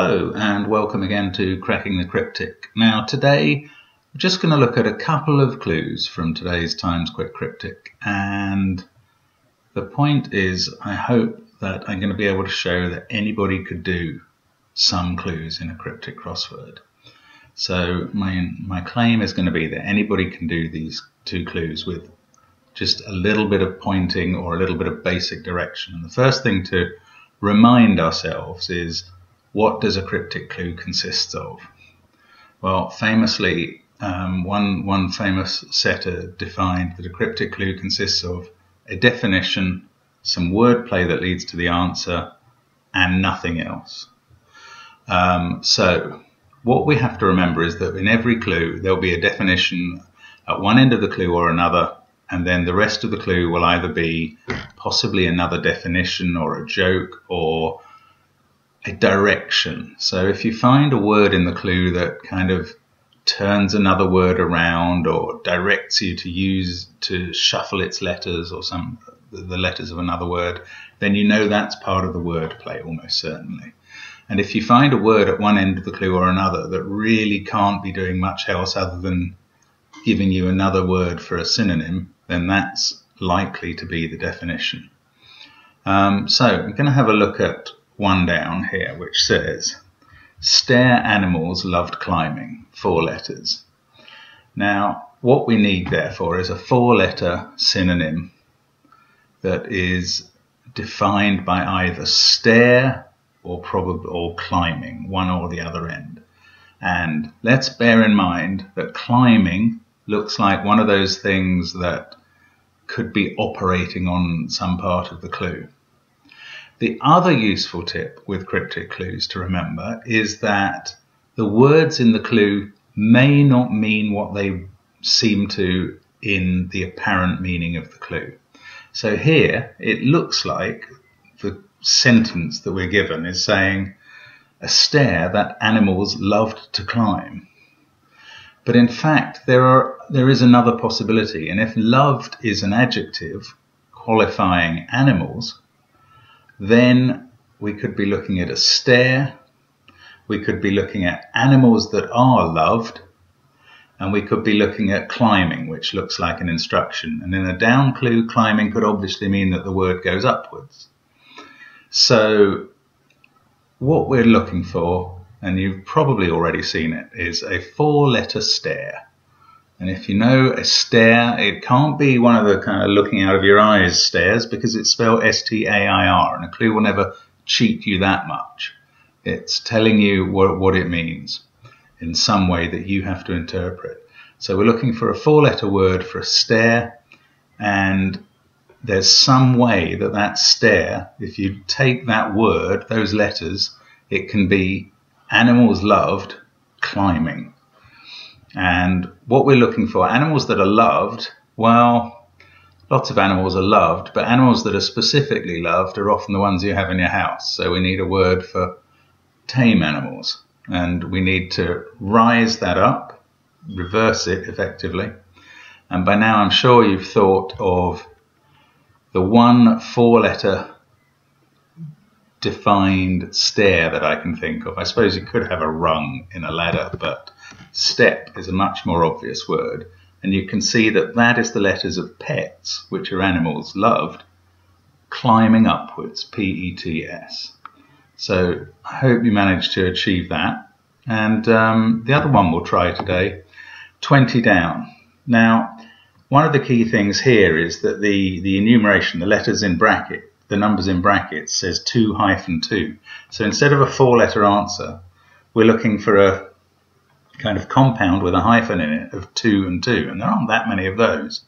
Hello and welcome again to Cracking the Cryptic. Now today we're just going to look at a couple of clues from today's Times Quick Cryptic, and the point is I hope that I'm going to be able to show that anybody could do some clues in a cryptic crossword. So my claim is going to be that anybody can do these two clues with just a little bit of pointing or a little bit of basic direction. And the first thing to remind ourselves is, what does a cryptic clue consist of? Well, famously, one famous setter defined that a cryptic clue consists of a definition, some wordplay that leads to the answer, and nothing else. So what we have to remember is that in every clue there'll be a definition at one end of the clue or another, and then the rest of the clue will either be possibly another definition or a joke or a direction. So if you find a word in the clue that kind of turns another word around or directs you to shuffle its letters or the letters of another word, then you know that's part of the wordplay almost certainly. And if you find a word at one end of the clue or another that really can't be doing much else other than giving you another word for a synonym, then that's likely to be the definition. So I'm going to have a look at one down here which says, stair animals loved climbing, 4 letters. Now what we need therefore is a 4-letter synonym that is defined by either stair or climbing, one or the other end. And let's bear in mind that climbing looks like one of those things that could be operating on some part of the clue. The other useful tip with cryptic clues to remember is that the words in the clue may not mean what they seem to in the apparent meaning of the clue. So here it looks like the sentence that we're given is saying a stair that animals loved to climb. But in fact there is another possibility, and if loved is an adjective qualifying animals, then we could be looking at a stair, we could be looking at animals that are loved, and we could be looking at climbing, which looks like an instruction. And in a down clue, climbing could obviously mean that the word goes upwards. So what we're looking for, and you've probably already seen it, is a 4-letter stair. And if you know a stair, it can't be one of the kind of looking out of your eyes stares, because it's spelled S-T-A-I-R, and a clue will never cheat you that much. It's telling you what it means in some way that you have to interpret. So we're looking for a 4-letter word for a stair, and there's some way that that stair, if you take that word, those letters, it can be animals loved climbing. And what we're looking for, animals that are loved, well, lots of animals are loved, but animals that are specifically loved are often the ones you have in your house. So we need a word for tame animals, and we need to rise that up, reverse it effectively. And by now I'm sure you've thought of the one 4-letter defined stair that I can think of. I suppose you could have a rung in a ladder, but step is a much more obvious word, and you can see that that is the letters of pets, which are animals loved, climbing upwards, P-E-T-S. So I hope you managed to achieve that. And the other one we'll try today, 20 down. Now one of the key things here is that the enumeration, the letters in bracket, the numbers in brackets, says 2-2. So instead of a 4-letter answer, we're looking for a kind of compound with a hyphen in it of 2 and 2, and there aren't that many of those.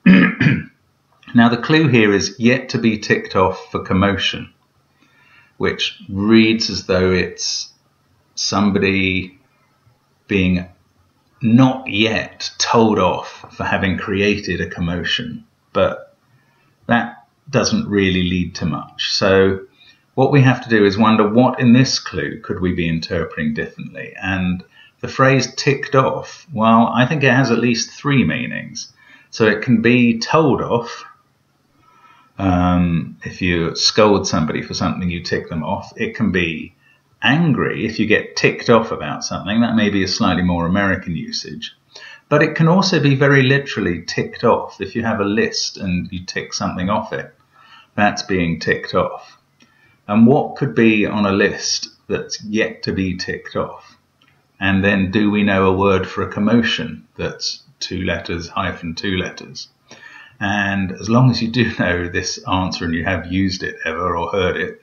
Now the clue here is yet to be ticked off for commotion, which reads as though it's somebody being not yet told off for having created a commotion, but that doesn't really lead to much. So what we have to do is wonder what in this clue could we be interpreting differently. And the phrase ticked off, well, I think it has at least 3 meanings. So it can be told off. If you scold somebody for something, you tick them off. It can be angry if you get ticked off about something. That may be a slightly more American usage. But it can also be very literally ticked off. If you have a list and you tick something off it, that's being ticked off. And what could be on a list that's yet to be ticked off? And then do we know a word for a commotion that's 2 letters hyphen 2 letters? And as long as you do know this answer and you have used it ever or heard it,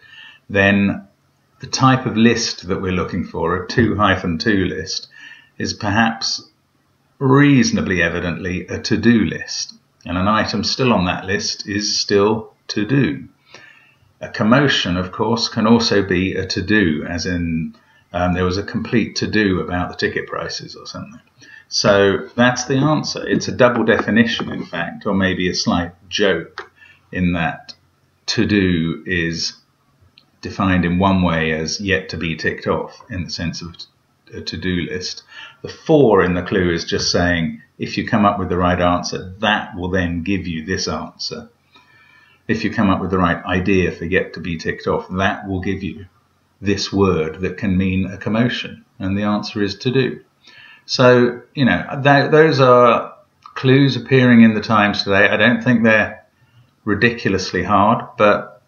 then the type of list that we're looking for, a 2-2 list, is perhaps reasonably evidently a to-do list. And an item still on that list is still to do. A commotion, of course, can also be a to-do, as in there was a complete to-do about the ticket prices or something. So that's the answer. It's a double definition, in fact, or maybe a slight joke, in that to-do is defined in one way as yet to be ticked off, in the sense of a to-do list. The 4 in the clue is just saying, if you come up with the right answer, that will then give you this answer. If you come up with the right idea for yet to be ticked off, that will give you this word that can mean a commotion. And the answer is to do. So, you know, those are clues appearing in the Times today. I don't think they're ridiculously hard, but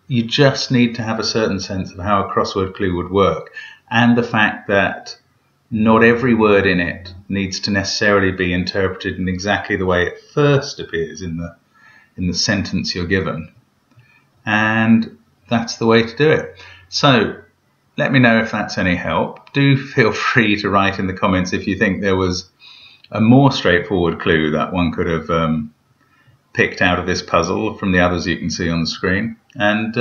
you just need to have a certain sense of how a crossword clue would work, and the fact that not every word in it needs to necessarily be interpreted in exactly the way it first appears in the sentence you're given. And that's the way to do it. So let me know if that's any help. Do feel free to write in the comments if you think there was a more straightforward clue that one could have picked out of this puzzle from the others you can see on the screen. And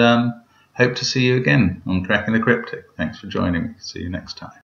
hope to see you again on Cracking the Cryptic. Thanks for joining me. See you next time.